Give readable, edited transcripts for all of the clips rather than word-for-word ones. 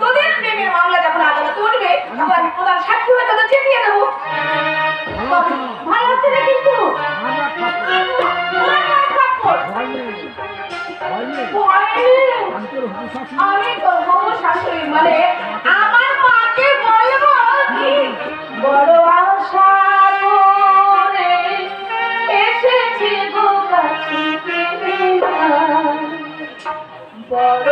তোদের প্রেমের মামলা যখন আদালতে উঠবে তখন আমি প্রধান সাক্ষী হয়ে তোদের চেপিয়ে দেবো। ভালো হচ্ছে না কিন্তু আমি তো হবো শাশুড়ি, মানে আমার মাকে বলবো বড় আশা করে এসেছি গো কাছে, বড়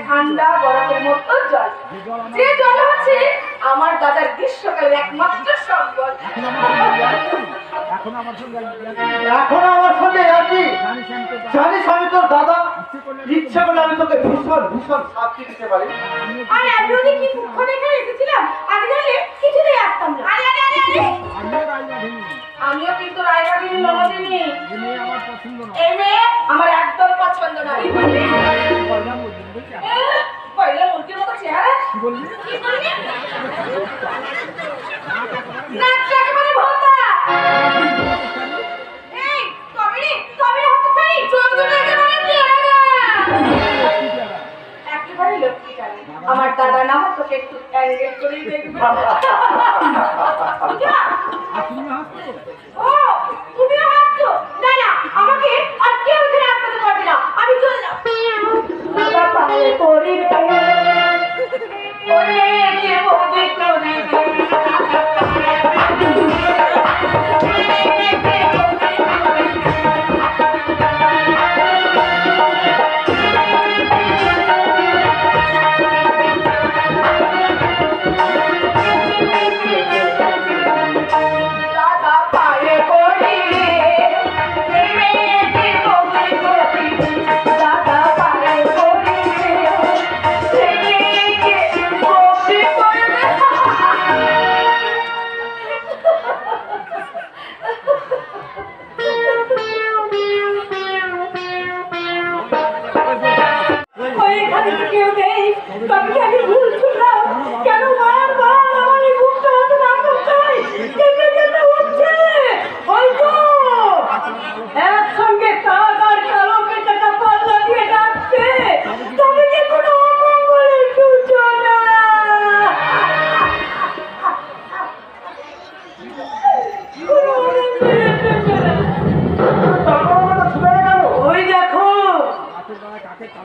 ঠান্ডা বরফের মতো জল, যে জল হচ্ছে আমার দাদার গ্রীষ্মকালের একমাত্র সম্বল। এখন আমার সঙ্গে জানিস আমি তোর দাদা, ইচ্ছে করলে আমি তোকে ভীষণ ভীষণ শাস্তি দিতে পারি। আরে আমি ওদিকে কি মুখে এখানে এসেছিলাম, আগে জানলে কিছুতেই আসতাম না। আরে আরে আরে আরে আমিও কিন্তু রায়বাড়ির ননদিনী, এই মেয়ে আমার একদম পছন্দ নয়। পয়লা মুরগির মতো চেহারা, কি বললি? নাচটা একেবারে ভোতা। এই কবিরি হাতে ছাড়ি, চোখ দুটো একেবারে চেহারা একেবারে লক্ষ্মী কালে। আমার দাদা না হয় তোকে একটু অ্যাঙ্গেল করেই দেখবে। ও তুমিও হাসছো? না না, আমাকে আর কেউ এখানে আটকাতে পারবে না, আমি চললাম। দাদা পায়ে পড়ি ওরে কে বলে করে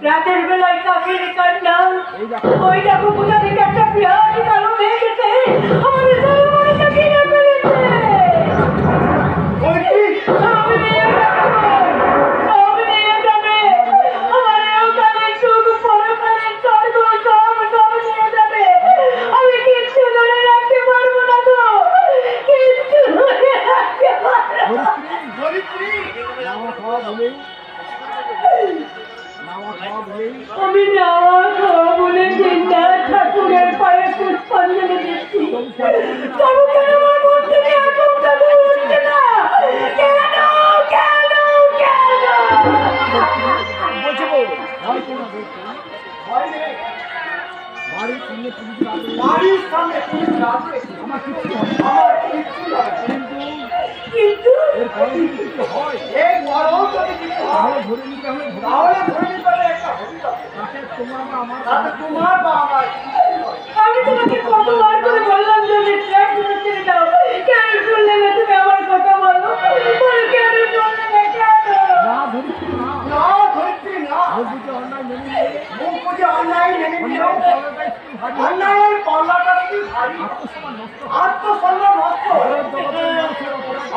রাতের বেলায় কাকের কান্না, ওই দেখো কোথা থেকে একটা বিরাট কালো মেয়ে গেছে আমাদের সর্বমনটা কিনে ফেলেছে। সব নিয়ে যাবে আমার ওখানে সুখ পরকালের স্বর্গ, সব নিয়ে যাবে। আমি কিচ্ছু ধরে রাখতে পারবো না তো, কিচ্ছু ধরে রাখতে পারবো না। আমি যাওয়া খাওয়া বলে চিন্তা ঠাকুরের পায়ে পুষ্পাঞ্জলি দিচ্ছি, তবু কেন আমার মন থেকে আটকটা হচ্ছে না? কেন কেন কেন? কিন্তু আমি তোমাকে কতবার করে বললাম যে ট্র্যাক ছেড়ে দাও, কেন শুনলে না তুমি আমার কথা? বলো কেন শুনলে না?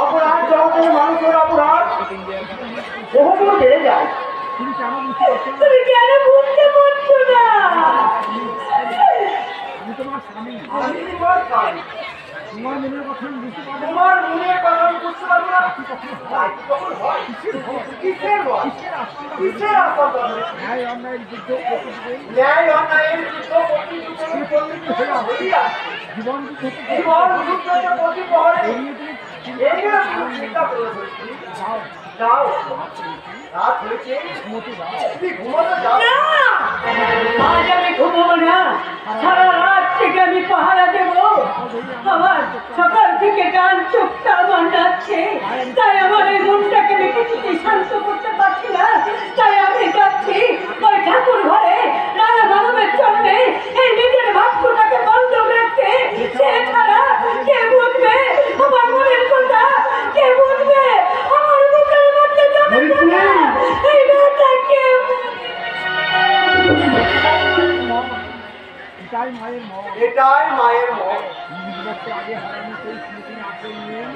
অপরাধ জগতের মানুষের অপরাধ বহুদূর বেড়ে যায়, তুমি কেন বুঝতে পারছো না? আমি তোমার স্বামী। আমি তোমার স্বামী। তোমার মনের কথা আমি বুঝতে পারবো। তোমার মনের কথা আমি বুঝতে পারবো না। কখন হয়? কিসের ভয়? কিসের আশঙ্কা? ন্যায় অন্যায়ের যুদ্ধ প্রতিদিন। ন্যায় অন্যায়ের যুদ্ধ প্রতিদিন হইয়া জীবন যুদ্ধে প্রতি প্রহরে এড়িয়ে তুমি চিন্তা করেছো। যাও রাত হয়েছে, ঘুমোতে যাও। তুমি ঘুমোতে যাও না, আজ আমি ঘুমবো না। সারা রাত থেকে আমি পাহারা দেব। আমার সকাল থেকে ডান চোখটা আমার যাচ্ছে, তাই আমার এই মনটাকে আমি কিছুতেই শান্ত করতে পারছি না। তাই আমি যাচ্ছি ওই ঠাকুর ঘরে রাধা মাধবের চরণে এই নিজের ভাগ্যটাকে বন্ধ রাখতে। সে ছাড়া কে বুঝবে আমার মনের কথা? কে বুঝবে আমার মুখের মধ্যে জমে থাকা এই রাতটা? কে এটাই মায়ের মন।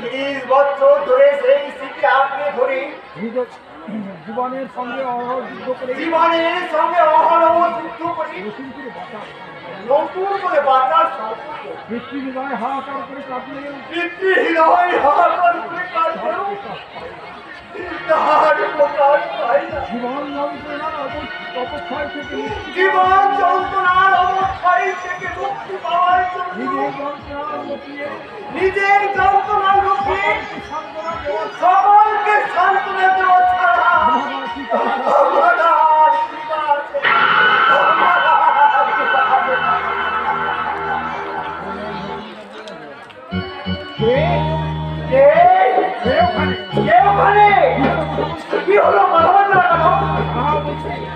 30 বছর ধরে সেই স্মৃতি আঁকড়ে ধরে জীবনের সঙ্গে অহরহ যুদ্ধ করে নতুন করে বাঁচার পিতৃহৃদয় হাহাকার করে কাঁদলে জীবন যন্ত্রণার অবক্ষয় থেকে মুক্তি পাওয়ার জন্য নিজের যন্ত্রণা লুকিয়ে সকলকে সান্ত্বনা দেওয়া ছাড়া আমার আর কৃপা আছে। কি হলো? কথা বলতে না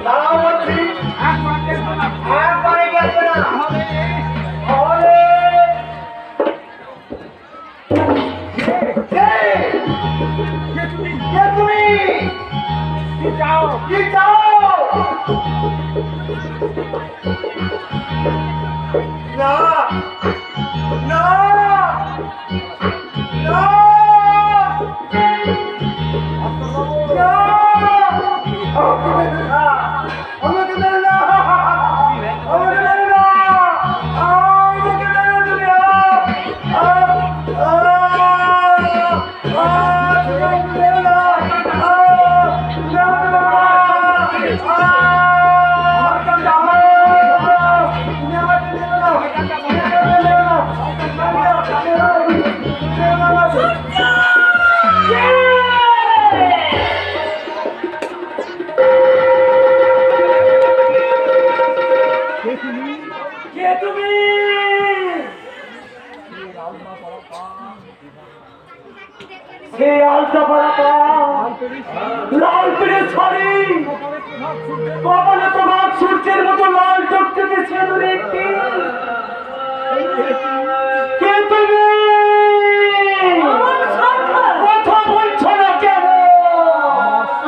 দাঁড়াও বলছি। একবারে গেছে না তুমি কি চাও? না না না সূর্যের মতো লাল টকটকে সেতুর একটি কে তুমি? কথা বলছো না কেন?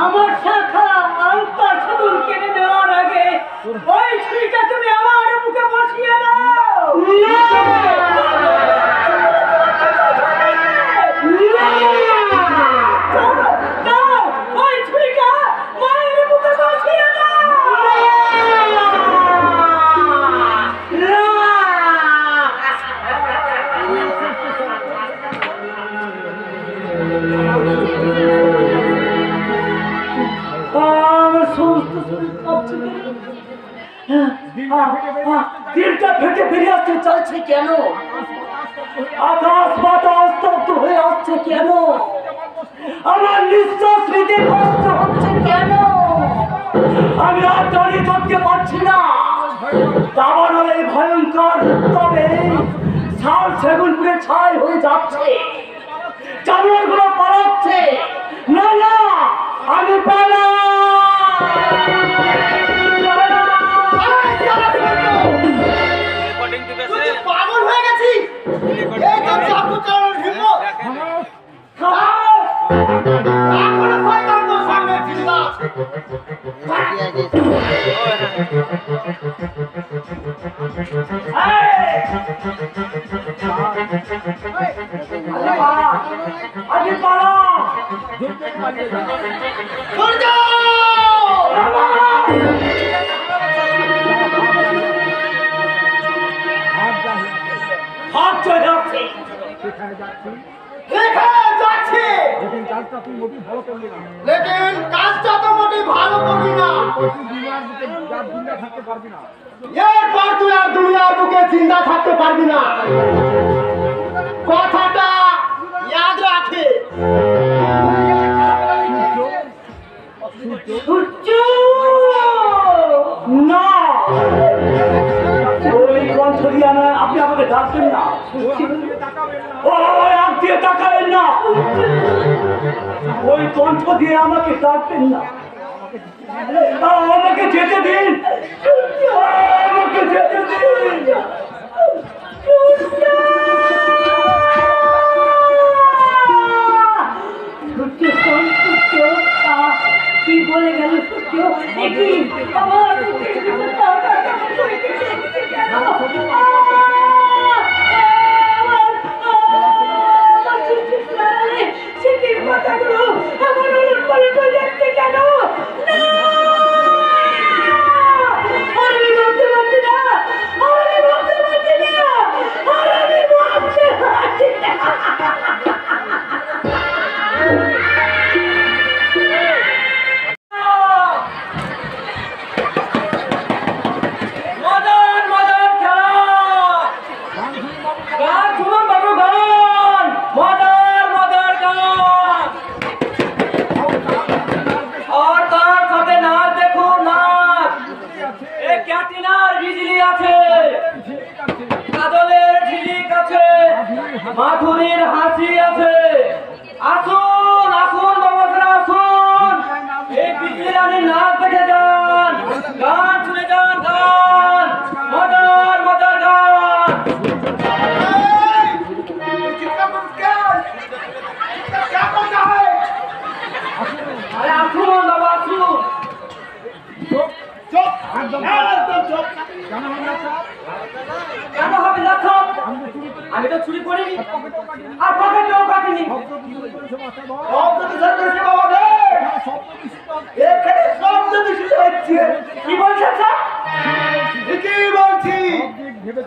আমার শাখা আলতা সিঁদুর কেড়ে নেওয়ার আগে ওই ছুরিটা তুমি আমার মুখে বসিয়ে দাও। ওই ছুরিটা মায়ের মুখে বসিয়ে দাও। দিলটা ফেটে বেরিয়ে আসতে চাইছে কেন? আকাশ বাতাস স্তব্ধ হয়ে আসছে কেন? আমার নিঃশ্বাস নিতে কষ্ট হচ্ছে কেন? আমি আর দাঁড়িয়ে থাকতে পারছি না। দাবানল এই ভয়ঙ্কর তবে শাল সেগুন পুড়ে ছাই হয়ে যাচ্ছে। জানোয়ারগুলো পালাচ্ছে। না না, আমি পালাই। পাগল হয়ে গেছি। এই তো চাকু চালানোর হিম্মত। এখনো শয়তান তোর সামনে জিন্দা আছে। আগে পালা। সূর্য এরপর তুই আর দুনিয়ার বুকে জিন্দা থাকতে পারবি না, কথাটা ইয়াদ রাখে। সূর্য না, ওই কণ্ঠ দিয়া না, আপনি আমাকে ডাকবেন না। ওই আগ দিয়ে তাকাবেন না, ওই কণ্ঠ দিয়ে আমাকে ডাকবেন না। আমাকে যেতে দিন, আমাকে যেতে দিন। কি বলে গেল সূর্য? দেখি আমার কথাগুলো আমার উলট পালট হয়ে যাচ্ছে কেন? আমি ভাবতে পারছি না, আমি ভাবতে পারছি না, আমি ভাবতে পারছি না। মাধুরীর হাসি আছে। আসুন আসুন বাবারা, আসুন এই বিজলি রানীর নাচ দেখে যান, গান শুনে যান, গান মজার মজার গান। আরে আসুন বাবা, আসুন। কেন হবে না? আমি তো চুরি করিনি, আর পকেটেও কাটিনি। কি বলছেন স্যার? ঠিকই বলছি,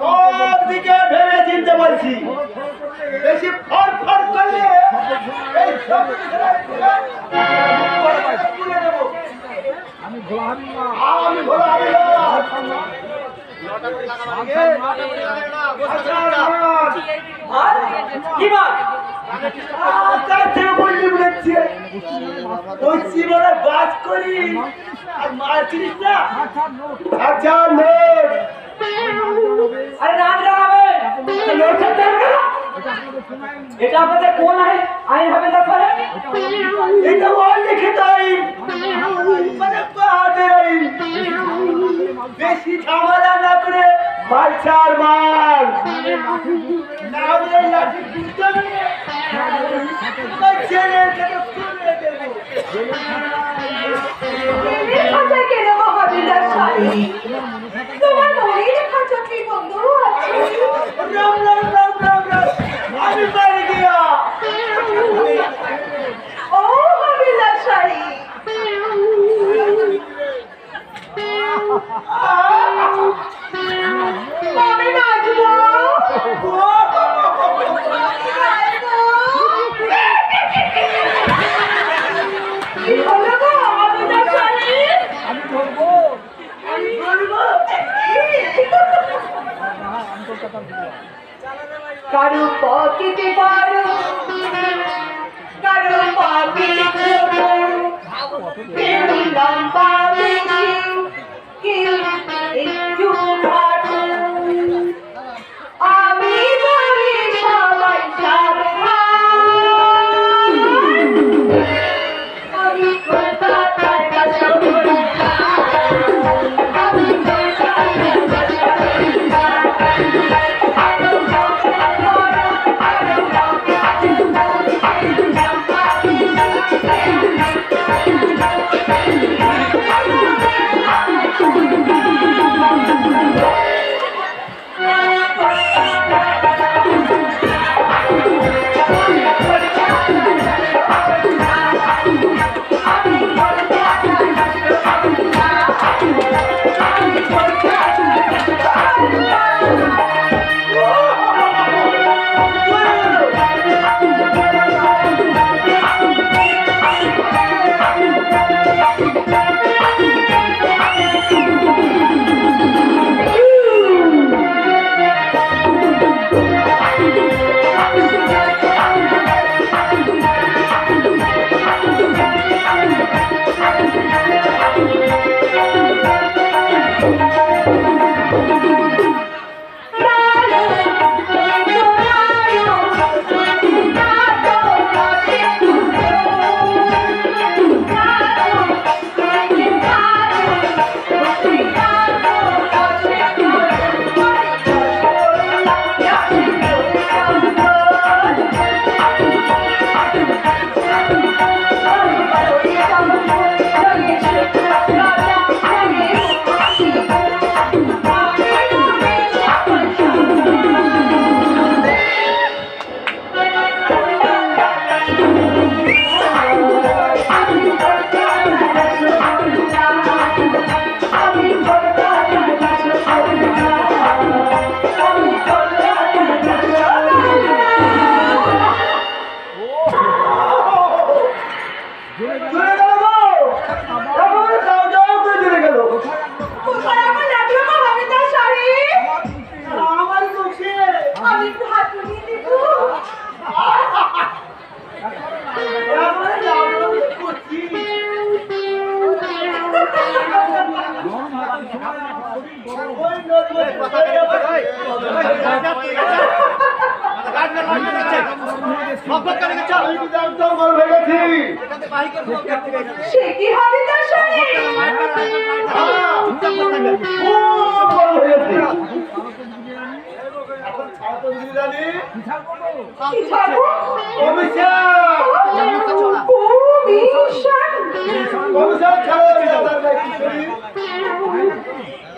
সব দিকে ভেবে চিনতে বলছি। বেশি ফরফর করলে এই সব আমি ভোলা হবি না। কি বাত? বাজ করি আর মারছিস না। আচ্ছা আরে নাচ গাবে, এটা আপনাদের কোন আইন হবে? এটা লিখিত আইন, মানে বাহাদের আইন। বেশি ঝামেলা না করে বাচ্চার মার না হলে লাঠি তুলতে নিয়ে ছেড়ে দেবো। আমি বাড়ি গিয়া ও হাবিলার শাড়ি, আমি নাচবো। কারো পকেটে বড়, কারো পকেটে ছোট, কেউ লম্বা বেশি, কেউ একটু খাটো। আমি বলি সবাই সাবধান, আমি কলকাতার কাছে সে কি হবে দশাই?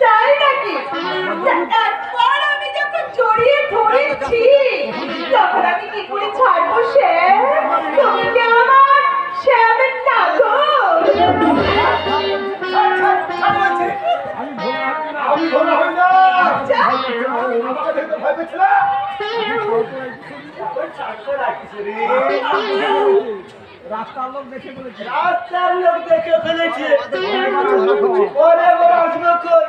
তাই নাকি? একবার আমি যখন জড়িয়ে ধরেছি তখন আমি কি করে ছাড়বো? সে তুমি কি আমার শ্যামের নাগর? আমি ভোলা হই না। আচ্ছা। আমাকে দেখতে ভয় পেয়েছিল? রাস্তার লোক দেখে বলেছে রাস্তার লোক দেখে ফেলেছে। ওরে ওরে আসবে কই?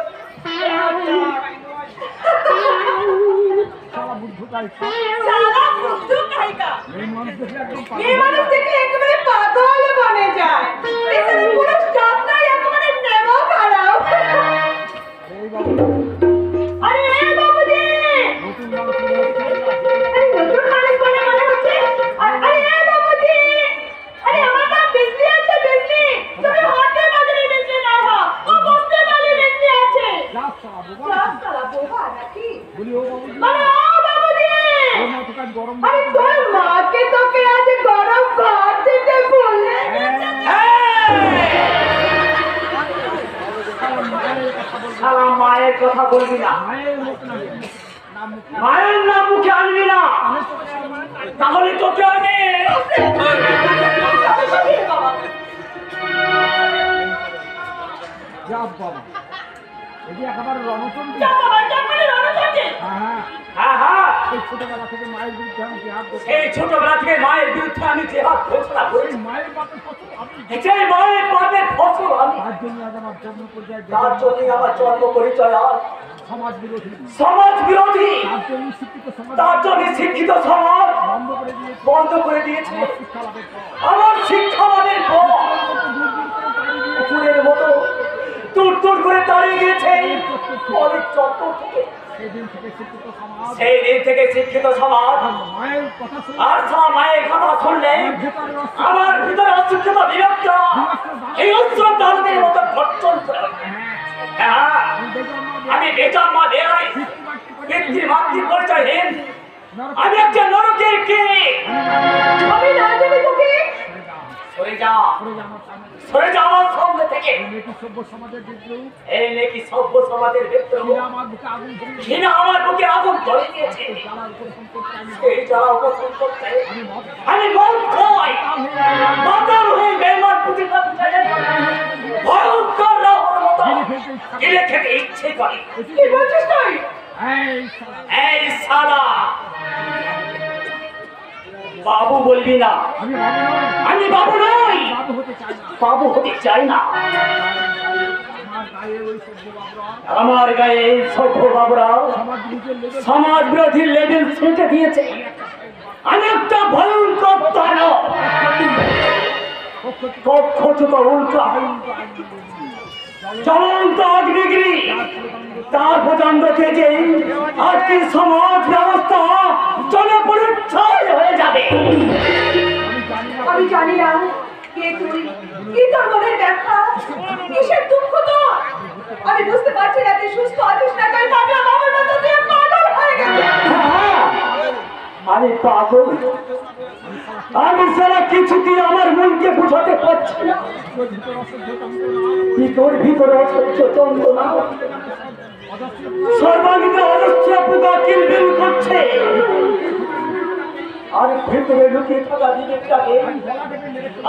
সারা বুদ্ধ গাইছে সারা বুদ্ধু কাইকা। এই মানুষ দেখে একদম এই মানুষ দেখলে একেবারে পাগল বনে যায়। এখানে পুরো স্টকটাই একেবারে নেমো খারাপ। এই বাবু আরে এ বাবুজি! নতুন মানুষ আরে নতুন মানুষ বলে মনে হচ্ছে। আরে এ বাবুজি! আরে আমার নাম বিজলি আছে, বিজলি। তুমি হাতে বাজারে বিজলি না হও। ও বুঝতে পারি বিজলি আছে। রাস্তা বাবু রাস্তালা বোবা নাকি? বলি ও বাবু আরে ও বাবুজি! ওর মতো কাজ গরম আরে তোর মাকে তোকে আজ গরম ভাত দিতে বললে। শালা মায়ের কথা বলবি না। মায়ের মুখ না নাম মুখ মায়ের নাম মুখে আনবি না, তাহলে তোকে আমি যা বাবা এই যে একেবারে রণচন্দ্রী হ্যাঁ হ্যাঁ হ্যাঁ সেই ছোটবেলা থেকে মায়ের বিরুদ্ধে আমি যে হাত ধরছি এই ছোটবেলা থেকে মায়ের বিরুদ্ধে আমি যে হাত ঘোষণা এই করেছি, মায়ের বাপের ফসল আমি সেই মায়ের পাপের ফসল আমি, তার জন্য আজ আমার জন্ম পর্যায়ে তার জন্যই আমার জন্ম পরিচয় আজ সমাজ বিরোধী সমাজ বিরোধী, তার জন্য শিক্ষিত সমাজ তার জন্য শিক্ষিত সমাজ বন্ধ করে দিয়েছে বন্ধ করে দিয়েছে শিক্ষা লাভের পর আমার শিক্ষাবাদের পর ফুলের মতো তুর তুর করে দাঁড়িয়ে গিয়েছে কলেজ চত্বর থেকে। সেদিন থেকে শিক্ষিত সমাজ সেই দিন থেকে শিক্ষিত সমাজ মায়ের কথা শুনে আর সব মায়ের কথা শুনলে আমার ভিতরে অশিক্ষিত বিরক্ত এই অস্ত্রদানদের মতো গর্জন করে ওঠে। হ্যাঁ, আমি বেজন্মা বেয়াই পিতৃ পরিচয়হীন, আমি একটা নরকের কিরি। আমি না জানি তোকে সরে যা, সরে যা আমার সঙ্গে থেকে। সভ্য সমাজের বিদ্রোহ এই নাকি সভ্য সমাজের বিদ্রোহ, আমার বুকে আগুন ধরে ঘৃণা আমার বুকে আগুন ধরে দিয়েছে। জ্বালার উপর সম্পর্কে আমি সেই জ্বালা উপশম করতে মত আমি মন খাই, মাতাল হয়ে বেমান পুতিকা পিছালে ভয়ঙ্কর রাবণের মতো গিলে খেতে ইচ্ছে করে। কি বলছিস তুই? এই শালা এই সালা বাবু বলবি না, আমি বাবু নই, আমি বাবু নই, বাবু হতে চাই না বাবু হতে চাই না। আমার গায়ে ওই সভ্য বাবরা আমার গায়ে এই সভ্য বাবুরা সমাজ বিরোধী লেগে সমাজ বিরোধী লেবেল ছেঁটে দিয়েছে। আমি একটা ভয়ঙ্কর দানব, কক্ষচুত উল্কা জ্বলন্ত অগ্নিগিরি, তার প্রচন্ড তেজে আজকে সমাজ ব্যবস্থা চলে পরিচ্ছন্ন হয়ে যাবে। আমি জানি না কে তুই, কি তোর মনের ব্যথা, কিসের দুঃখ তোর। আমি বুঝতে পারছি না তুই সুস্থ আছিস না, তাই ভাবলাম আমার মতো তুই পাগল হয়ে গেছিস। আমি পাগল, আমি সারা কিছুতেই আমার মনকে বুঝাতে পারছি না। ভিতর ভিতরে অসহ্য যন্ত্রণা, সর্বাঙ্গে অজস্র পোকা কিলবিল করছে, আর ভিতরে লুকিয়ে থাকা বিবেকটাকে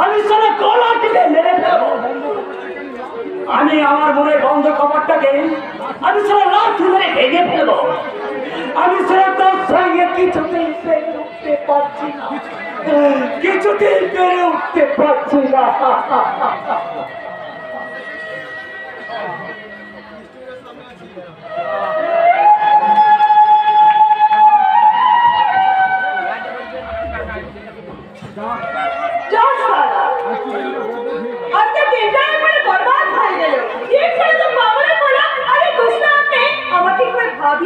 আমি সারা গলা টিপে মেরে ফেলবো। আমি আমার মনের বন্ধ খবরটাকে আমি সারা লাঠি মেরে ভেঙে ফেলবো। আমি সারা তার সঙ্গে কিছুতেই পেরে উঠতে পারছি না, কিছুতেই পেরে উঠতে পারছি না। যা শালা, আজকে দিনটা একবারে বরবাদ হয়ে গেল। কি করে তো বাবুরে বললাম, আরে গুস্তাখ নেই, আমার ঠিক করে ভাব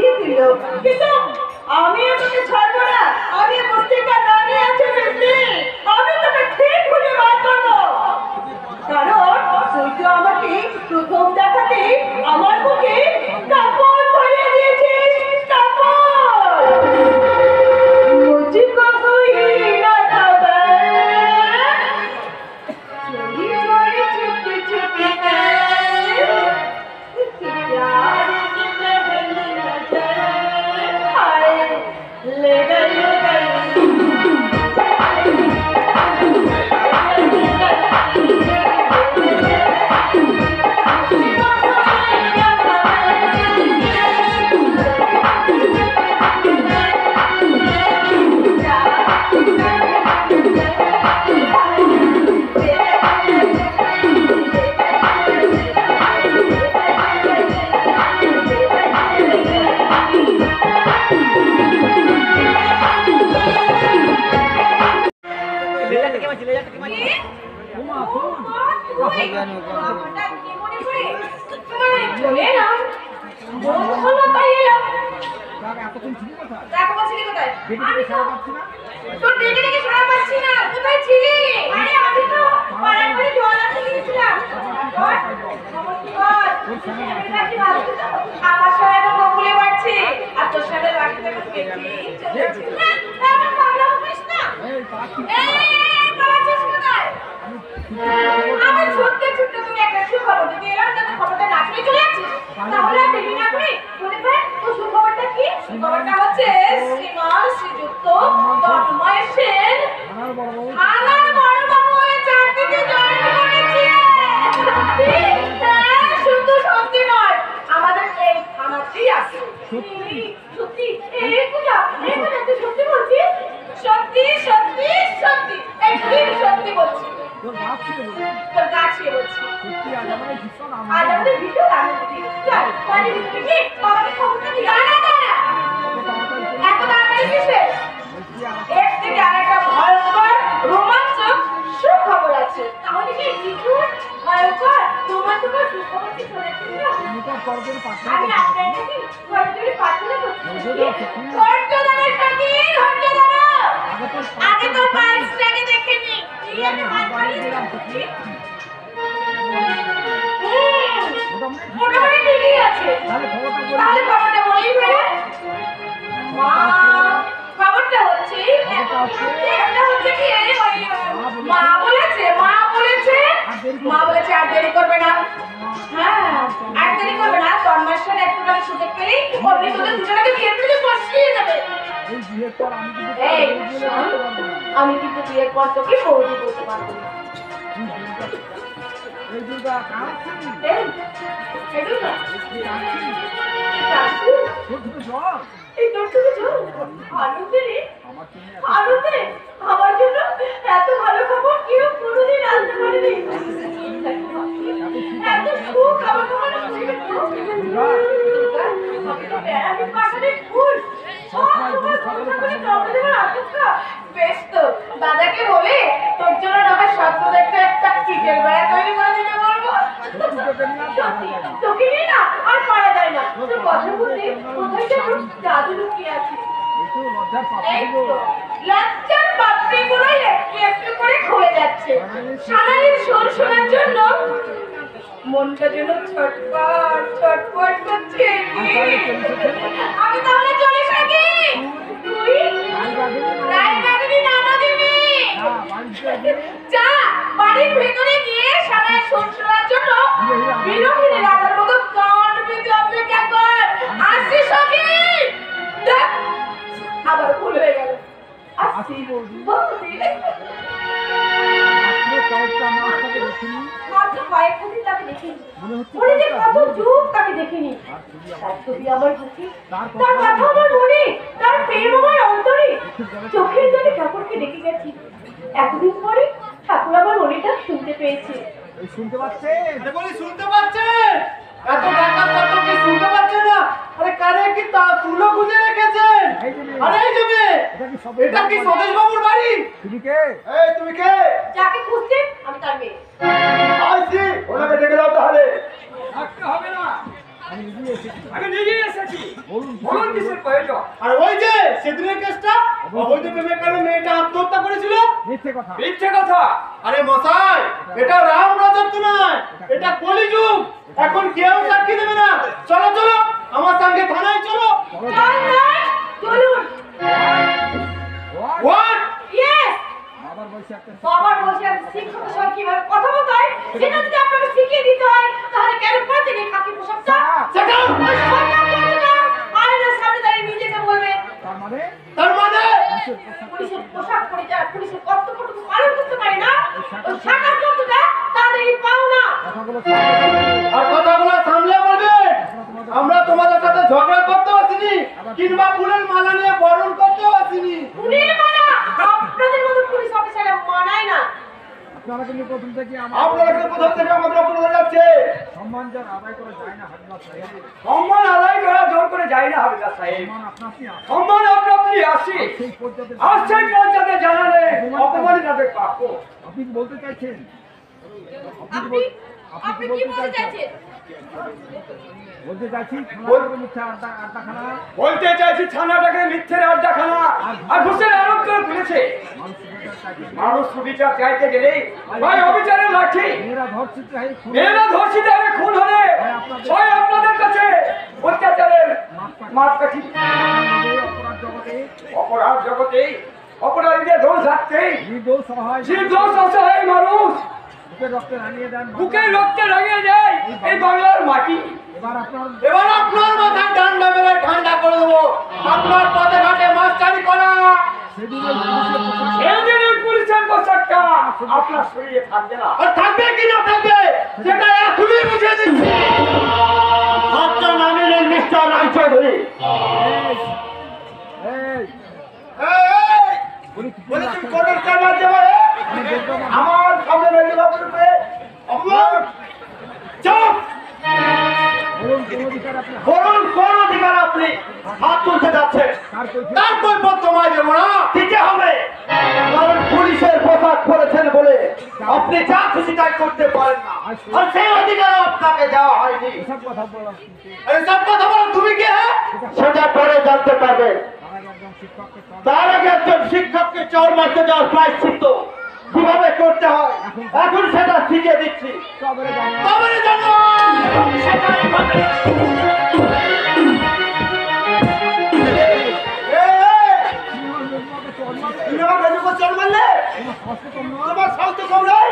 দেখে সারা পাচ্ছি না। তোর দেখে সারা পাচ্ছি না, কোথায় ছিলি? আরে আমি তো পাড়ার করে জল আনতে গিয়েছিলাম। আমার সবাই তো বকুলে বাড়ছে, আর তোর সাথে বাড়তে তো কেটেই চলেছে। এমন পাগলা হইস না। পালাচ্ছিস কোথায়? আমি ছুটতে ছুটতে তুমি একটা সুখবর দিতে এলাম, যাতে খবরটা না শুনে চলে যাচ্ছিস। তাহলে আর দেরি না করে বলে ফেল, ও সুখবরটা কি? সুখবরটা হচ্ছে শ্রীমান শ্রীযুক্ত তন্ময় সেন থানার বড়বাবু হয়ে চাকরিতে জয়েন করেছে। শুধু সত্যি নয়, আমাদের এই থানাতেই আছে। সত্যি? এই পূজা তুই সত্যি বলছিস? সত্যি সত্যি সত্যি, একদম সত্যি বলছি। তোর বাপ ছিল বলে। তোর গাছে বলছি। সত্যি আজ আমাদের ভীষণ আজ আমাদের ভীষণ আনন্দ দিন। চল, বাড়ি ভিতরে গিয়ে বাবাকে খবরটা দিয়ে দাঁড়া। এত তাড়াতাড়ি কিসের? এর থেকে আরেকটা ভয়ঙ্কর রোমাঞ্চক সুখবর আছে। তাহলে কি নিখুঁত ভয়ঙ্কর রোমাঞ্চকর সুখবর কি শুনেছিস না? নিকট পর্বের পাশে আমি আপনার নাকি ঘরে প্রার্থনা করছি। ধৈর্য ধরে থাকি, ধৈর্য ধরো। আগে তোর পাঁচটাকে দেখে নি। এই আমি হাত বাড়িয়ে দিচ্ছি। মোটামুটি ঠিকই আছে। তাহলে খবরটা বলেই ফেলে। খবরটা হচ্ছে একটা হচ্ছে কি, মা বলেছে আর দেরি করবে না। হ্যাঁ, আর দেরি করবে না। তন্ময় সেন একটুখানি সুযোগ পেলেই অমনি তোদের দুজনকে বিয়ের থেকে বসিয়ে দেবে। এই শোন, আমি কিন্তু বিয়ের পর তোকে বৌদি বলতে পারবো না। এই দুর্গা কাঁদছি। এই দুর্গা এই তোর থেকে জল আনন্দে রে, আনন্দে আমার জন্য এত ভালো খবর কেউ কোনোদিন আনতে পারেনি। এত সুখ আমার কখনো শুনবে তো? আমি তো বেড়াতে পাঠালে ফুল বেশ তো, দাদাকে বলে তোর জন্য আমার স্বপ্ন দেখতে একটা চিকেন বেড়া তৈরি করে দিতে বলবো। তোকে নিয়ে না আর পারা যায় না। তোর কথা বলতে কোথায় যেন জাদু লুকিয়ে আছে। লজ্জার পাপড়িগুলোই একটু একটু করে খুলে যাচ্ছে। সারাদিন শোন শোনার জন্য মনটা যেন ছটপট ছটপট করছে। আমি তাহলে চলে থাকি। তুই রায়বাগিনী নানা দিবি। যা বাড়ির ভেতরে গিয়ে সারা শোন শোনার জন্য বিরোহিনী রাজার মতো কান পেতে অপেক্ষা কর। আসছি সখী। দেখ আবার ভুল হয়ে গেল। আসছি বৌদি। মাত্র কয়েকটা দিন তাকে দেখিনি। মনে যে কত যুগ তাকে দেখিনি। তার ছবি আমার কাছে, তার কথা আমার মনে, তার প্রেম আমার অন্তরে। চোখের জলে ঠাকুরকে দেখে গেছি। এতদিন পরে ঠাকুর আমার মনেটা শুনতে পেয়েছে। শুনতে পাচ্ছেন? শুনতে পাচ্ছেন? এত টাকা কত কি শুনতে পাচ্ছেন না? আরে কানে কি তা তুলো গুজে রেখেছেন? আরে এই যে এটা কি স্বদেশ বাবুর বাড়ি? তুমি কে? এই তুমি কে? যাকে খুঁজছেন আমি তার মেয়ে। আইছি, ওনাকে ডেকে দাও তাহলে। থাকতে হবে না, আমি নিজেই এসেছি। বলুন কিসের প্রয়োজন? আর ওই যে সেদিনের কেসটা, অবৈধ প্রেমের কারণে মেয়েটা আত্মহত্যা করেছিল। মিথ্যে কথা। আরে মশাই, এটা রাম রাজত্ব নয়, এটা কলিযুগ। এখন কেউ সাক্ষী দেবে না। চলো চলো আমার সঙ্গে থানায় চলো। চলুন। হোয়াট? ইয়েস। বাবার বসে একটা শিক্ষকের সঙ্গে কিভাবে কথা বলতে হয় সেটা যদি আপনাকে শিখিয়ে দিতে হয়, তাহলে কেন পড়তে নেই খাকি পোশাকটা? আয়নার সামনে দাঁড়িয়ে নিজেকে বলবে। তার মানে পুলিশের পোশাক পরে যারা পুলিশের কর্তব্যটুকু পালন করতে পারে না, ওই শাখার কর্তব্যটা তাদেরই পাও না। আর কথাগুলো সামলে বলবে। আমরা তোমাদের সাথে ঝগড়া করতেও আসিনি, কিংবা ফুলের মালা নিয়ে বরণ করতেও আসিনি। ফুলের মালা আপনাদের মতো পুলিশ অফিসাররা মানায় না। আপনারা কিন্তু প্রথম থেকে আপনারা কোথা থেকে আমাদের উপর হয়ে যাচ্ছে? সম্মান যার আদায় করে যায় না হাবিবা সাহেব। সম্মান আদায় করা জোর করে যায় না হাবিবা সাহেব। সম্মান আপনি আসি আর সেই পর্যায়ে জানালে অপমানিত হবে প্রাপ্য। আপনি বলতে চাইছেন? আপনি কি বলতে চাইছেন? বলতে চাইছি থানাটাকে মিথ্যা আড্ডাখানা, বলতে চাইছি থানাটাকে মিথ্যের আড্ডাখানা আর ঘুষের আরোপ করে তুলেছে। মানুষ সুবিচার চাইতে গেলে ভাই অবিচারের লাঠি, মেয়েরা ধর্ষিত হয়ে খুন, মেয়েরা ধর্ষিত হয়ে খুন হলে হয় আপনাদের কাছে অত্যাচারের মাপকাঠি। অপরাধ জগতে অপরাধ জগতে অপরাধীদের দোষ রাখতেই নির্দোষ অসহায় নির্দোষ অসহায় মানুষ বুকের রক্তে রাঙিয়ে দেন। বুকের রক্তে রাঙিয়ে দেয় এই বাংলার মাটি। এবার আপনার মাথায় ঠান্ডা মেরে ঠান্ডা করে দেবো। আপনার পথে ঘাটে মাস্টারি করা, সেদিনের পুলিশের পোশাকটা আপনার শরীরে থাকবে না। আর থাকবে কি না থাকবে সেটা এখনই বুঝিয়ে দিচ্ছি। আপনার নামে মিস্টার রায় চৌধুরী। বলি কিছু বলে তুমি কোর্টের চামার দেবে আমার সামনে বেরিয়ে বাবুকে অপমান। চুপ! বলুন কোন অধিকার আপনার, বলুন কোন অধিকার আপনি হাত তুলতে যাচ্ছেন? তার কৈফিয়ত তার কৈফিয়ত তোমায় দেবো না, দিতে হবে। কারণ পুলিশের পোশাক পরেছেন বলে আপনি যা খুশি তাই করতে পারেন না, আর সেই অধিকার আপনাকে দেওয়া হয়নি। এসব কথা বলা এইসব কথা বলো তুমি কি? হ্যাঁ, সেটা পরে জানতে পারবে। তার আগে একজন শিক্ষককে তার আগে একজন শিক্ষককে চর মারতে যাওয়ার প্রায়শ্চিত্ত কিভাবে করতে হয় এখন সেটা শিখিয়ে দিচ্ছি। তবে জানো তবে জানো সেটাই হবে। তুমি আমার বেজুকে চর মারলে? তোমার সাহস তো কম নাই।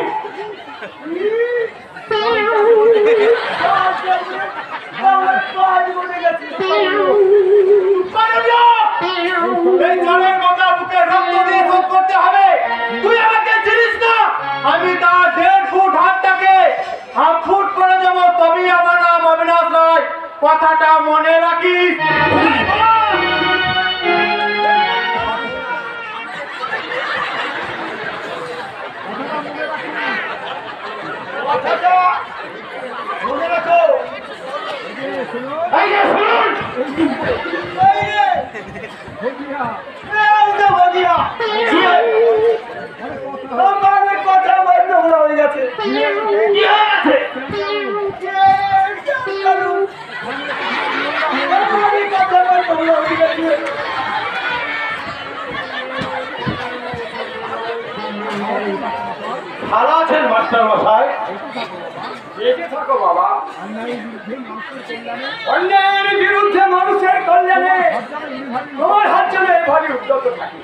এই জলের বদলা বুকে রক্ত দিয়ে শোধ করতে হবে। তুই আমাকে চিনিস না, আমি তার 1.5 ফুট হাতটাকে 1/2 ফুট করে দেবো, তবেই আমার নাম অবিনাশ রায়। কথাটা মনে রাখিস। কথাটা মনে রাখো। এই যে শুনুন, এই যে ভজিয়া এই যে ভজিয়া, আমার কথা বন্ধ হয়ে গেছে। কি হয়ে গেছে? ভালো আছেন মাস্টার মশাই? বেঁচে থাকো বাবা। অন্যায়ের বিরুদ্ধে মানুষের কল্যাণে অন্যায়ের বিরুদ্ধে মানুষের কল্যাণে তোমার হাত যেন এভাবে উদ্যত থাকে।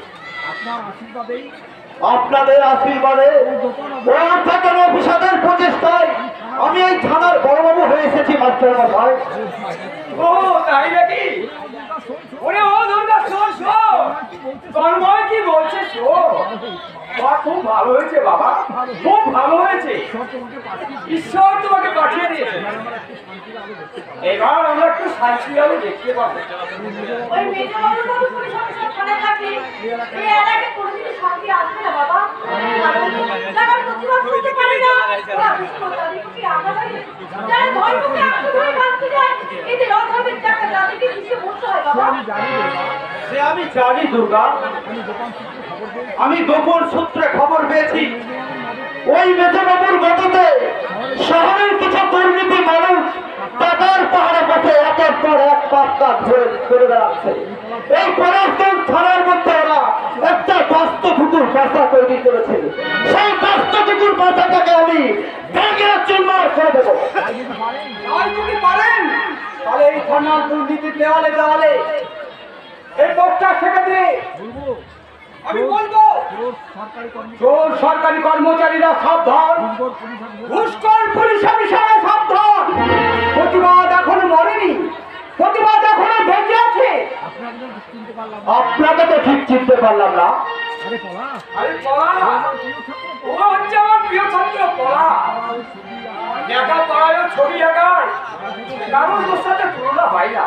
আপনার আশীর্বাদেই আপনাদের আশীর্বাদে অর্থাৎ অফিসারের প্রচেষ্টায় আমি এই থানার বড়বাবু হয়ে এসেছি মাস্টার মশাই। ও তাই নাকি? ওরে ও দুর্গা শোন শোন, তন্ময় কি বলছে শোন। বাহ, খুব ভালো হয়েছে বাবা, খুব ভালো হয়েছে। ঈশ্বর তোমাকে পাঠিয়ে দিয়েছে। এবার আমরা একটু শান্তি ভাবে দেখতে পাবো। ওই মেয়েটা বাবু বাবু করে সবসময় থানায় থাকলে এই এলাকায় কোনোদিনই শান্তি আসবে না বাবা। যারা প্রতিবাদ করতে পারে না ওরা বুঝতে পারে কি আমরা যারা ধর্মকে আঁকড়ে ধরে বাঁচতে যায় এদের অধর্মের টাকা তাদেরকে কিসে বলতে হয় বাবা? সে আমি জানি দুর্গা, আমি গোপন সূত্রে খবর পেয়েছি ওই মেজবাবুর মদতে শহরের কিছু দুর্নীতি মানুষ টাকার পাহাড়ে বসে একের পর এক পাপ কাজ করে বেড়াচ্ছে। এই পরশগঞ্জ থানার মধ্যে ওরা একটা বাস্তুপুকুর বাসা তৈরি করেছে। সেই বাস্তুপুকুর বাসাটাকে আমি ভেঙে চুরমার করে দেবো। আর যদি পারেন তাহলে এই থানার দুর্নীতি দেওয়ালে দেওয়ালে এই লোকটা সেটা দিয়ে আমি বলবো জোর সরকারি কর্মচারীরা সাবধান, ঘুষখোর পুলিশ অফিসাররা সাবধান। প্রতিবাদ এখনো মরেনি, প্রতিবাদ এখনো বেঁচে আছে। আপনাকে তো ঠিক চিনতে পারলাম না। আরে পড়া, ও হচ্ছে আমার প্রিয় ছাত্র পড়া। লেখা পড়ায় ছবি আঁকায় কারোর ওর সাথে তুলনা হয় না।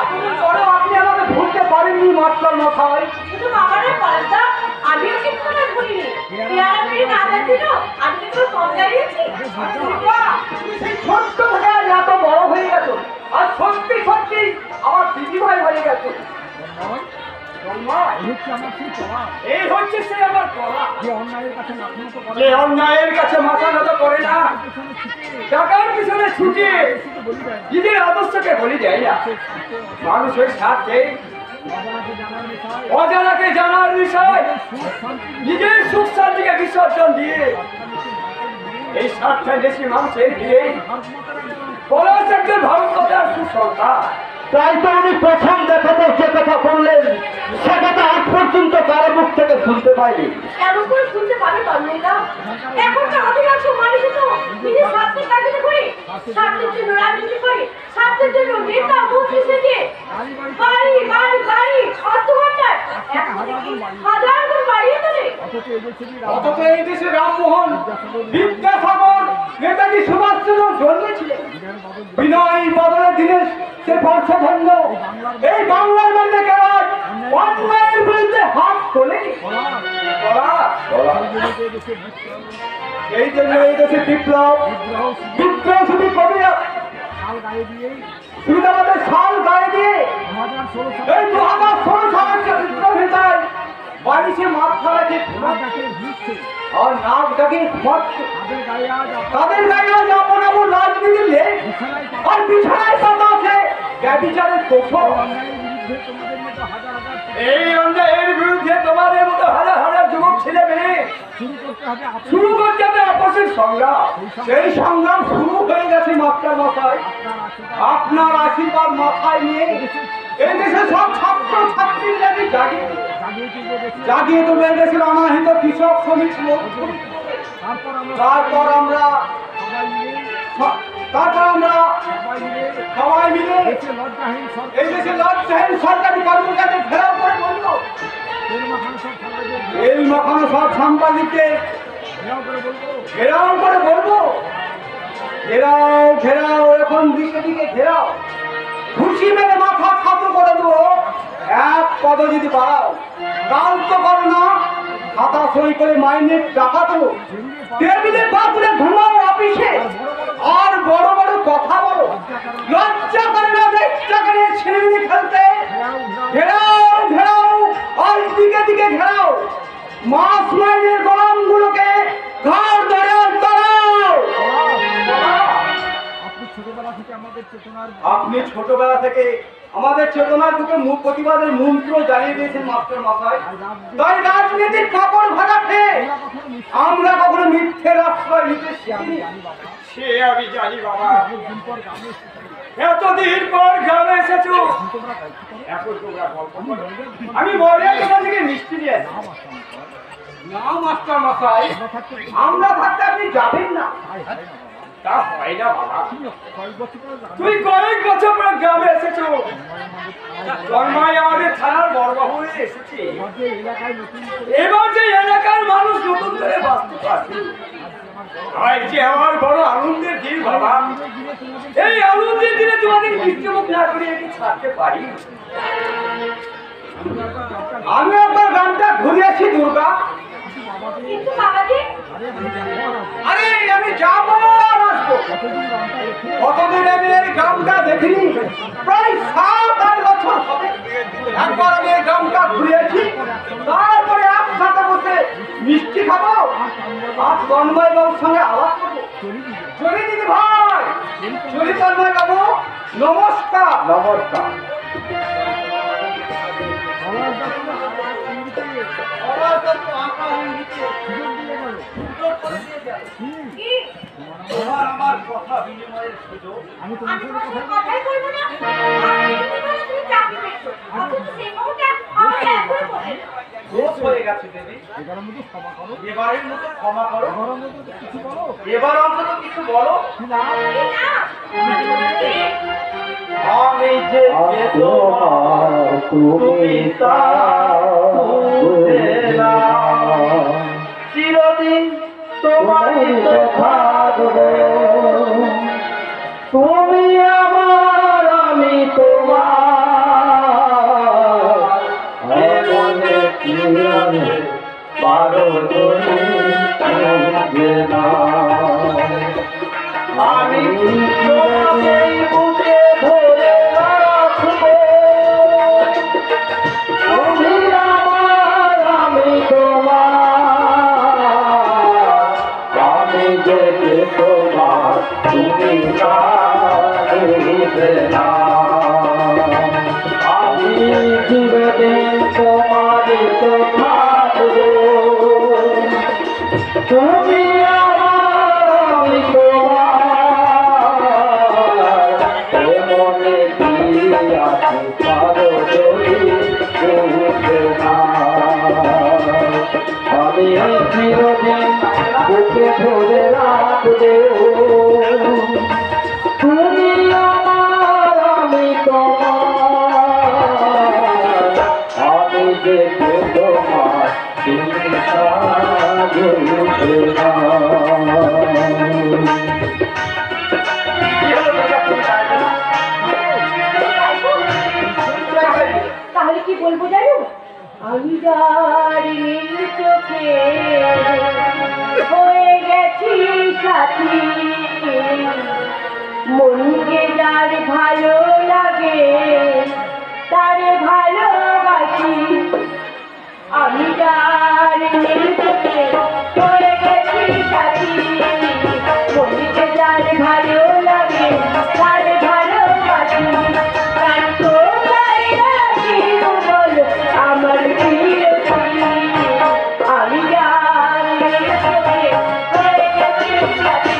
এতদিন পরেও আপনি আমাকে ভুলতে পারেননি মাস্টার মশাই। শুধু বাবারা পাল্টা আমিও শিক্ষকতা করিনি। পেয়ারা পেয়ে না দেখছিল আমি কিন্তু কম দাঁড়িয়েছি। বাহ, তুমি সেই ছোট্ট থেকে আজ এত বড় হয়ে গেছো, আর সত্যি সত্যি আমার দিদিভাই হয়ে গেছো। তন্ময়, এই হচ্ছে সে আমার পড়া, যে অন্যায়ের কাছে মাথা নত করে যে অন্যায়ের কাছে মাথা নত করে না, ছুটিয়ে নিজের আদর্শকে বলি দেয় না। মানুষের স্বার্থে অজানাকে জানার বিষয় নিজের সুখ শান্তিকে বিসর্জন দিয়ে এই স্বার্থে দেশি মানুষের দিয়ে পলাশকে ভারত কথার সুসংখ্যা। তাই তো উনি প্রথম দেখাতে যে কথা বললেন সে কথা আজ পর্যন্ত কারো মুখ থেকে শুনতে পাইনি। এমন করে শুনতে পাবে তন্ময়দা? এখনকার অধিকাংশ মানুষ তো নিজের স্বার্থের তাগিদে করে, স্বার্থের জন্য রাজনীতি করে, স্বার্থের জন্য নেতা মন্ত্রী সেজে বাড়ি বাড়ি বাড়ি অর্থভাণ্ডার হাজার গুণ বাড়িয়ে তোলে। অথচ এই দেশে রামমোহন, বিদ্যাসাগর, নেতাজি সুভাষচন্দ্র জন্মেছিলেন। বিনয় বদলে দিনেশ সে বর্ষধন্য এই বাংলার মধ্যে কেন অন্যায়ের বিরুদ্ধে হাত তোলেনি? এই জন্য এই দেশে বিপ্লব শুধু কবি শুধু আমাদের সাল গায়ে দিয়ে এই 2016 সালের যে বিপ্লব হয়েছে বাড়িতে মাথা রাখে আর নাক ডাকে তাদের গায়ে আজ আপন আপন রাজনীতির লেখ আর বিছানায় পাতা আছে ব্যভিচারের দোষর। এই অন্যায়ের বিরুদ্ধে তোমাদের মতো হাজার হাজার যুবক ছেলে মেয়ে শুরু করতে হবে আপসের সংগ্রাম। সেই সংগ্রাম শুরু হয়ে গেছে মাস্টার মশাই। আপনার আশীর্বাদ মাথায় নিয়ে এই দেশের সব ছাত্র ছাত্রীরা জাগিয়ে তুলবে দেশের অনাহিত কৃষক শ্রমিক। তারপর আমরা সবাই মিলে এই দেশে লজ্জাহীন সরকারি কর্মচারীদের ঘেরাও করে বলবো, এই মাখানো সব সাংবাদিককে ঘেরাও করে বলবো, ঘেরাও ঘেরাও এখন দিকে দিকে ঘেরাও, খুশি মেরে মাথা খাতো করে দেবো। এক পদ যদি বাড়াও কাল তো করো না, খাতা সই করে মাইনে টাকা দেবো, টেবিলে পাতলে ঘুমাও অফিসে আর বড় বড় কথা বলো, লজ্জা করে না দেশটাকে নিয়ে ছেলেমেয়ে খেলতে। ঘেরাও ঘেরাও আর দিকে দিকে ঘেরাও, মাস মাইনের গোলামগুলোকে ঘর ধরে দাঁড়াও। আপনি ছোটবেলা থেকে আমাদের চেতনার দুটো প্রতিবাদের মন্ত্র জানিয়ে দিয়েছেন মাস্টার মশাই। তাই রাজনীতির কাপড় ভাগাতে আমরা কখনো মিথ্যের আশ্রয় নিতে শিখিনি। সে আমি জানি বাবা, এতদিন পর গ্রামে এসেছো, এখন তোমরা গল্প করো। আমি বলে তোমার থেকে মিষ্টি নিয়ে আসি না মাস্টার মশাই, আমরা থাকতে আপনি যাবেন না। তা হয় না বাবা, তুই কয়েক বছর পর গ্রামে এসেছো, জন্মায় আমাদের থানার বড়বাবু হয়ে এসেছে। এবার যে এলাকার মানুষ নতুন করে বাঁচতে পারছে, আজ যে আমার বড় আনন্দের দিন বাবা। এই আনন্দের দিনে তোমাদের মৃত্যুমুখ না করে আমি ছাড়তে পারি। আমি আপনার গ্রামটা ঘুরে আসি দুর্গা। কিন্তু বাবাজি, আরে আমি যাবো আর আসবো, কতদিন আমি এই গ্রামটা দেখিনি, প্রায় 7-8 বছর হবে। একবার আমি এই গ্রামটা ঘুরেছি, তারপরে একসাথে বসে মিষ্টি খাবো আর তন্ময় বাবুর সঙ্গে আলাপ করবো। চলি দিদি ভাই, চলি তন্ময় বাবু, নমস্কার। নমস্কার। কি তোমার আমার কথা বিনিময়ের সুযোগ আমি তোমার সাথে কথাই বলবো না? তুমি চাকরি পেয়েছো, অথচ সেই মুহূর্তে আমার একবার বলে দোষ হয়ে গেছে দেবী, এবারের মতো ক্ষমা করো। এবার অন্তত কিছু বলো। আমি যে তোমার তুমি তা বুঝে না, চিরদিন তোমারই তো থাকবো, তুমি আমার আমি তোমার, পারো তুমি বুঝে না। আমি তোমাকে বুকে ধরে রাখবো, তুমি আমার আমি তোমার, আমি যে তোমার তুমি তা বুঝবে না। আমি চিরদিন তোমারই তো থাকবো, তুমি আমার আমি তোমার, এ মনে কি আছে পারো যদি বুঝবে না। আমি চিরদিন বুকে ধরে রাখবো, তুমি আমার আমি তোমার, আমি দেখে তোমার তুমি তা বুঝবে না। তাহলে কি বলবো জানো? আমি যার নীল চোখে হয়ে গেছি সাথী, মনকে যার ভালো লাগে তার ভালোবাসি। আমি যার নীল চোখে হয়ে গেছি সাথী, মনকে যার ভালো লাগে তার ভালোবাসি। তার কোথায় রাখি বলো আমার প্রিয়তী, আমি যার নীল চোখে হয়ে গেছি সাথী।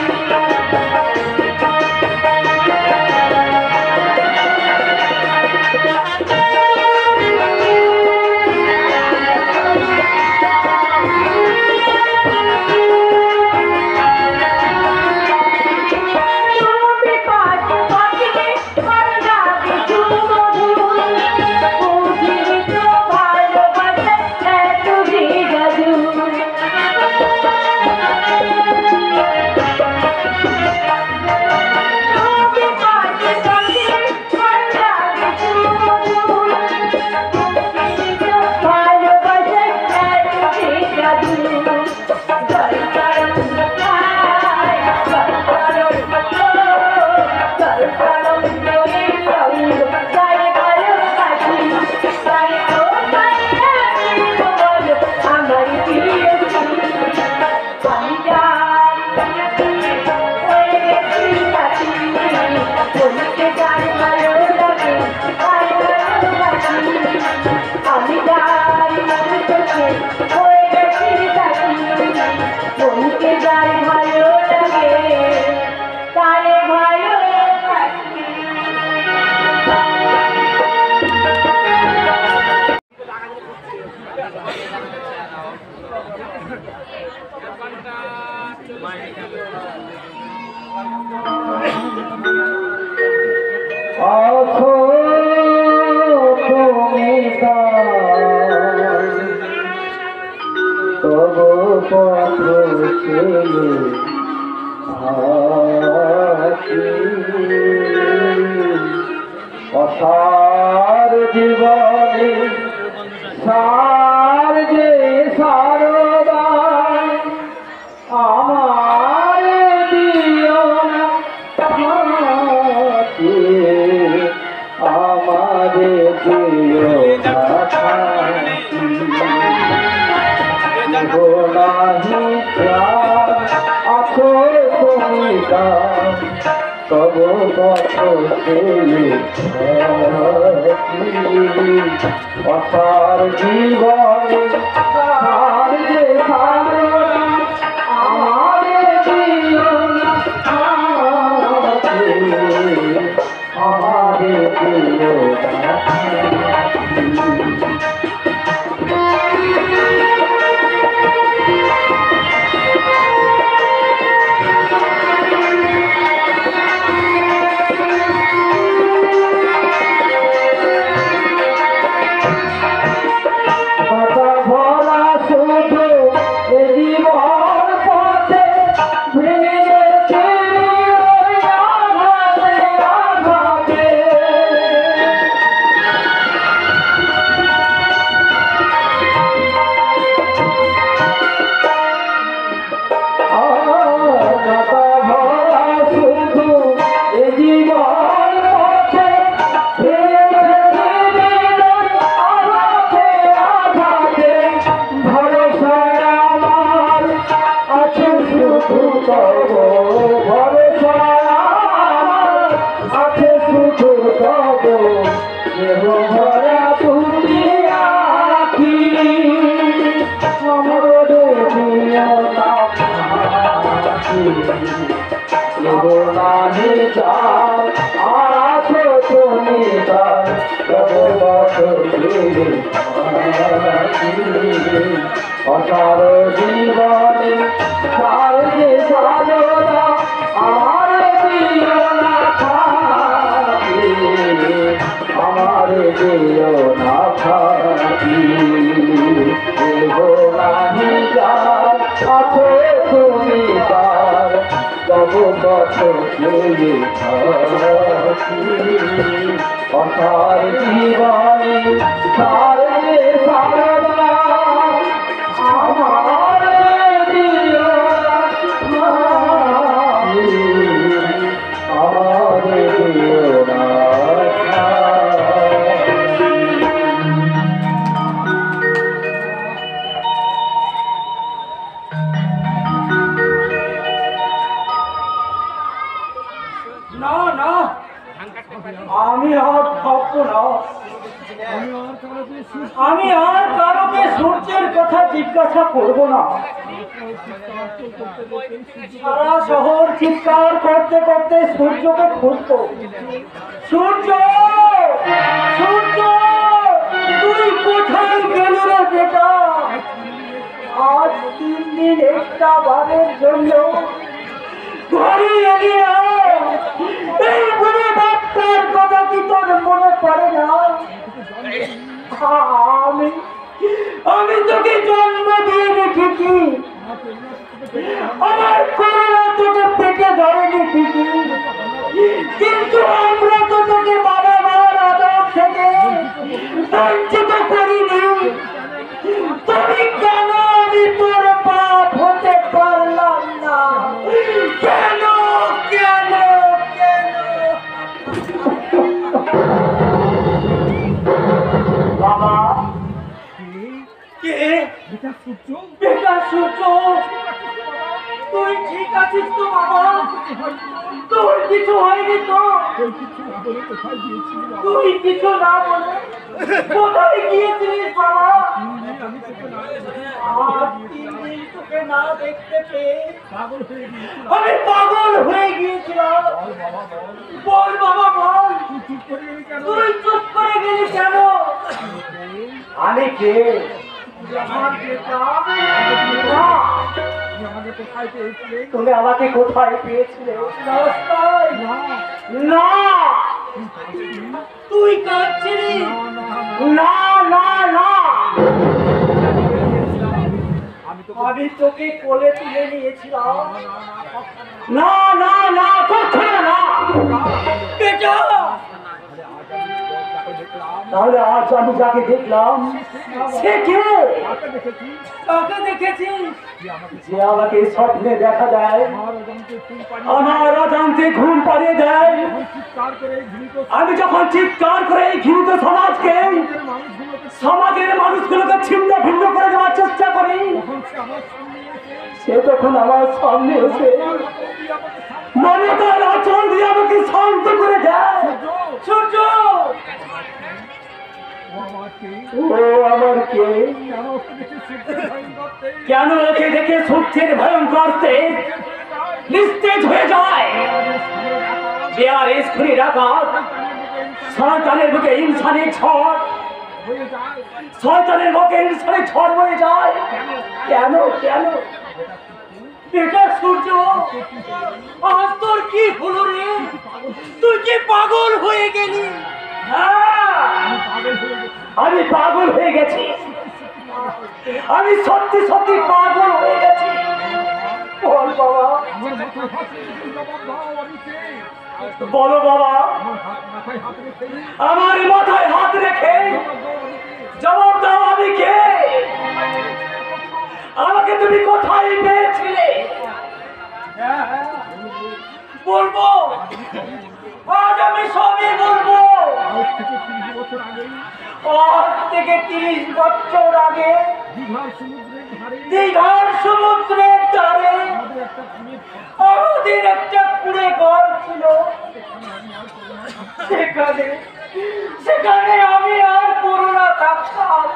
আমি যার চোখে হয়ে গেছি সাথী, মনকে যার ভালো লাগে তারে ভালোবাসি। আখো তুমি তবু পত্র ছেলে অসার জীবনে সার যে সারদান আমার দিও না হাতে, আমারে দিও না গোলাহি প্রাণ আখো তুমি তব পথ ছেলে অসার জীবনে সার যে সারদান আমারে দিও না হাতে, আমারে দিও না কথা ভরা শুধু জীবনানি চাও আর আছো তুমি তার অসার জীবনে তার যে সাধনা আমার জীবনা থাকি আমার জীবনা থাকি জীবনানি চাও আছো তুমি তার অসার জীবনে তার সারদা আমার না না আমি আর থাকবো না। আমি আর কারোকে সূর্যের কথা জিজ্ঞাসা করব না। সারা শহর চিৎকার করতে করতে সূর্যকে খুঁজতো। সূর্য, সূর্য, তুই কোথায় গেলি রে বেটা? আজ 3 দিন একটা বারের জন্য ঘরে এলি না। এই বুড়ি বাচ্চার কথা কি তোর মনে পড়ে না? আমি তোকে জন্ম দিইনি ঠিকই, আমার করোনা তোকে পেটে ধরেনি ঠিকই, কিন্তু আমরা তো তোকে বাবা মার আদর থেকে বঞ্চিত করিনি। তুমি কেন আমি তোর বাপ হতে পারলাম না? কেন কেন কেন? বাবা কে? বেটা সূর্য, তুই ঠিক আছিস তো বাবা? তোর কিছু হয়নি তো? তুই কিছু না বলে কোথায় গিয়েছিলিস বাবা? আজ 3 দিন তোকে না দেখতে পেয়ে আমি পাগল হয়ে গিয়েছিলাম। বল বাবা বল, তুই চুপ করে গেলি কেন? আমি কে? আমার বেটা, তুমি আমাকে কোথায় পেয়েছিলে? রাস্তায়। না তুই কাঁদছিলি? না না না, আমি তোকে কোলে তুলে নিয়েছিলাম। না না না, কখনো না। বেটা, তাহলে আজ আমি যাকে দেখলাম সে কে? কাকে দেখেছিস? যে আমাকে স্বপ্নে দেখা দেয়, আমার অজান্তে ঘুম পাড়িয়ে দেয়। আমি যখন চিৎকার করে এই ঘৃণিত সমাজকে, সমাজের মানুষগুলোকে ছিন্ন ভিন্ন করে দেওয়ার চেষ্টা করি, সে তখন আমার সামনে এসে মমতার আচরণ দিয়ে আমাকে শান্ত করে দেয়। সূর্য, ও আমার কে? কেন ওকে দেখে সূর্যের ভয়ঙ্কর তেজ নিস্তেজ হয়ে যায়? দেয়ার স্কুলে ডাকাত, শয়তানের বুকে ইনসানের ঝড়, শয়তানের বুকে ইনসানের ঝড় বয়ে যায়। কেন কেন? বেটা সূর্য, আজ তোর কি হলো রে? তুই কি পাগল হয়ে গেলি? হ্যাঁ, আমি পাগল হয়ে গেছি। আমি সত্যি সত্যি পাগল হয়ে গেছি। বল বাবা, বলো বাবা, আমার মাথায় হাত রেখে জবাব দাও, আমি কে? আমাকে তুমি কোথায় পেয়েছিলে? বলবো, আজ আমি সবই বলবো। আজ থেকে 30 বছর আগে দীঘার সমুদ্রের ধারে আমাদের একটা কুড়ে ঘর ছিল। সেখানে আমি আর করোনা থাকতাম।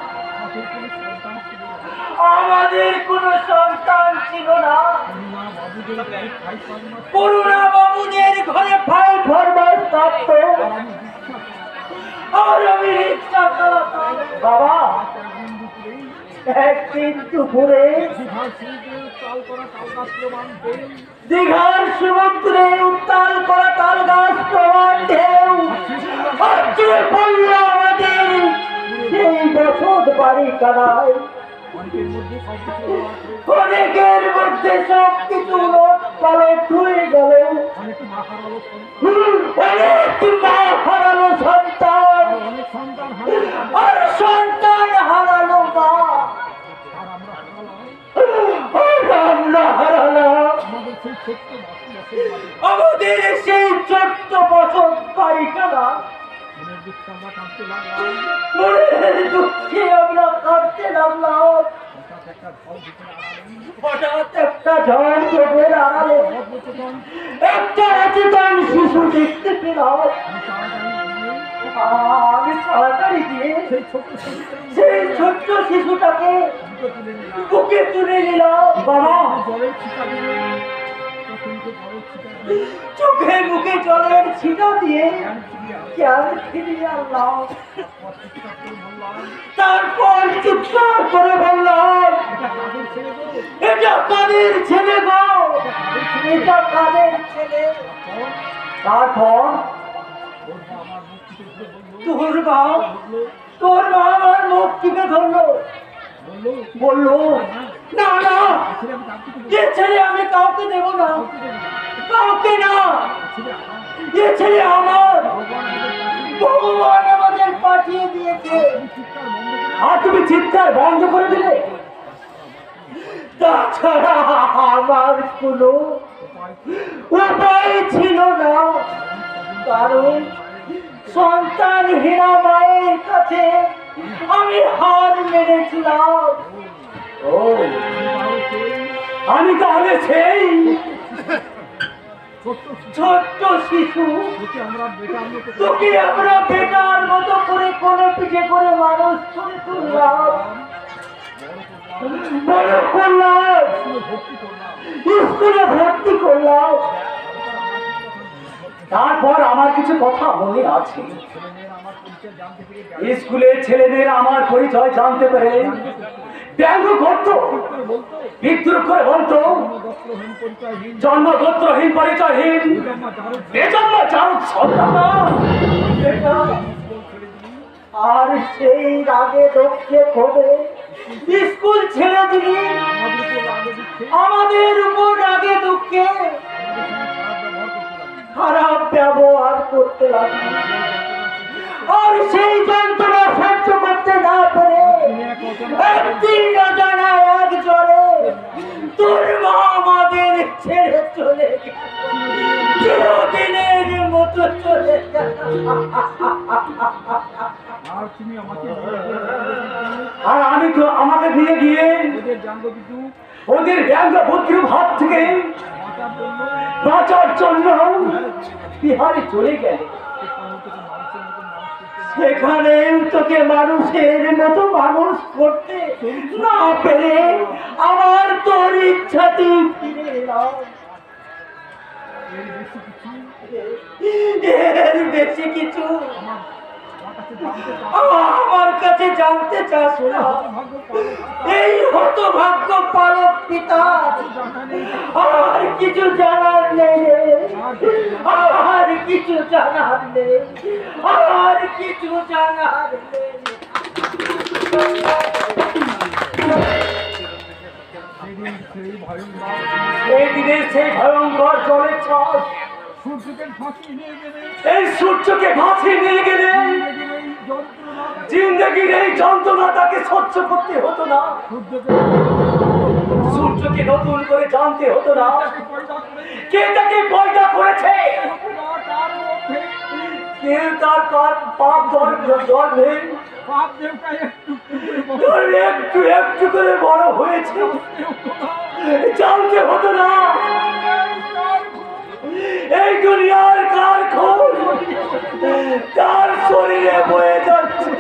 আমাদের কোনো সন্তান ছিল না। করুণা বাবুদের ঘরে ভাই ফরমাস প্রাপ্ত আর আমি রিক্সা চালাতাম। বাবা একদিন দুপুরে দীঘার সমুদ্রে উত্তাল করা তাল গাছ প্রমাণ ঢেউ আজকে পড়ল আমাদের সেই বসত বাড়ি কানায়। অনেকের মধ্যে সব কিছু লোক পালক হয়ে গেল, অনেক মা হারালো সন্তান আর সন্তান হারালো মা, আমরা হারালাম আমাদের সেই ছোট্ট বসত বাড়িখানা। মনের দুঃখে আমরা কাঁদতে লাগলাম। হঠাৎ একটা ঝড় চোখের আড়ালে একটা অচেতন শিশু দেখতে পেলাম। আমি তাড়াতাড়ি গিয়ে সেই ছোট্ট শিশুটাকে বুকে তুলে নিলাম। বাবা চোখে মুখে জলের ছিটা দিয়ে জ্ঞান ফিরিয়ে আনলাম। তারপর চিৎকার করে বললাম, এটা কাদের ছেলে গো, এটা কাদের ছেলে। তারপর তোর মা আমার মুখ টিপে ধরলো, বললো না না এ ছেলে আমি কাউকে দেব না, কাউকে না, এ ছেলে আমার, ভগবান আমাদের পাঠিয়ে দিয়েছে। আর তুমি চিৎকার বন্ধ করে দিলে। তাছাড়া আমার কোনো উপায় ছিল না, কারণ সন্তানহীনা মায়ের কাছে আমি হার মেনেছিলাম। ও আমি তাহলে সেই ছোট্ট শিশু তোকে আমরা বেটার মতো করে কোলে পিঠে করে মানুষ করে তুললাম, বড় করলাম, স্কুলে ভর্তি করলাম। তারপর আমার কিছু কথা মনে আছে। স্কুলের ছেলেমেয়েরা আমার পরিচয় জানতে পেরে ব্যঙ্গ করত, বিদ্রুপ করে বলতো জন্মগোত্রহীন পরিচয়হীন বেজন্ম জারুদ সন্তান। আর সেই রাগে দুঃখে ক্ষোভে স্কুল ছেড়ে দিলি, আমাদের উপর রাগে দুঃখে খারাপ ব্যবহার করতে লাগলো। আর সেই যন্ত্রণা সহ্য করতে না পেরে একদিন না জানা এক জ্বরে তোর মা আমাদের ছেড়ে চলে গেল, চিরদিনের মতো চলে গেল। আর আমি তো আমাকে নিয়ে গিয়ে ওদের ব্যঙ্গ বুদ্রুপ হাত থেকে বাঁচার জন্য বিহারে চলে গেল। সেখানে তোকে মানুষের মতো মানুষ করতে না পেরে আমার তোর ইচ্ছাতেই ফিরে এলাম। এর বেশি কিছু আমার কাছে জানতে চাস না। এই হতভাগ্য পালক পিতা আর কিছু জানার নেই, আর কিছু জানার নেই, আর কিছু জানার নেই। এই দিনের সেই ভয়ঙ্কর জলের ছল এই সূর্যকে ভাসিয়ে নিয়ে গেলে জিন্দগির এই যন্ত্রণা তাকে সহ্য করতে হতো না, সূর্যকে নতুন করে জানতে হতো না কে তাকে পয়দা করেছে, কে তার পাপ ধর্মে একটু একটু করে বড় হয়েছে জানতে হতো না। এই দুনিয়ার কার খুন তার শরীরে বয়ে যাচ্ছে।